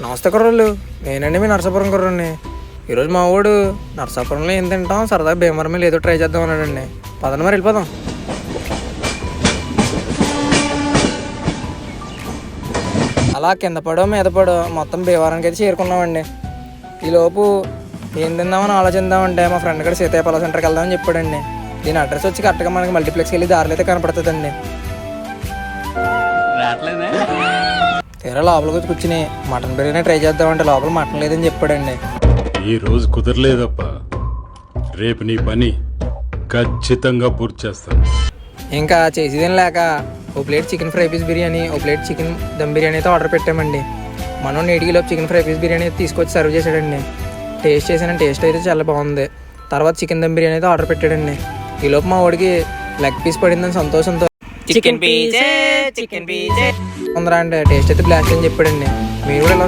నమస్తే కుర్రోళ్ళు, నేనండి మీ నరసాపురం కుర్రోడిని. ఈరోజు మా వాడు నరసాపురంలో ఏం తింటాం, సరదాగా భీమవరం మీద ఏదో ట్రై చేద్దాం అన్నాడండి. పదండి మరి వెళ్ళిపోదాం. అలా కింద పడో మీద పడో మొత్తం భీమవరానికి అయితే చేరుకున్నామండి. ఈలోపు ఏం తిందామని ఆలోచిద్దామంటే మా ఫ్రెండ్ కూడా సీతయ్య పలా సెంటర్కి వెళ్దామని చెప్పాడండి. దీని అడ్రస్ వచ్చి కరెక్ట్గా మనకి మల్టీప్లెక్స్కి వెళ్ళి దారిలో అయితే కనపడుతుందండి. తీరా లోపలికి వచ్చి కూర్చుని మటన్ బిర్యానీ ట్రై చేద్దామంటే లోపల మటన్ లేదని చెప్పాడండి. ఈ రోజు కుదరలేదప్ప, రేపు నీ పని ఖచ్చితంగా పూర్తి చేస్తాను. ఇంకా చేసేదేం లేక ఓ plate chicken fry piece biryani, ఓ ప్లేట్ చికెన్ దమ్ బిర్యానీ అయితే ఆర్డర్ పెట్టామండి. మనం 8 kilo chicken fry piece biryani అయితే తీసుకొచ్చి సర్వ్ చేశాడండి. టేస్ట్ చేసాను, టేస్ట్ అయితే చాలా బాగుంది. తర్వాత చికెన్ దమ్ బిర్యానీ అయితే ఆర్డర్ పెట్టాడండి. ఈలోపు మా వాడికి లెగ్ పీస్ పడిందని సంతోషంతో చికెన్ పీస్ ఉందిరా అంటే టేస్ట్ అయితే బ్లాస్ట్ అని చెప్పాడండి. మీరు కూడా ఎలా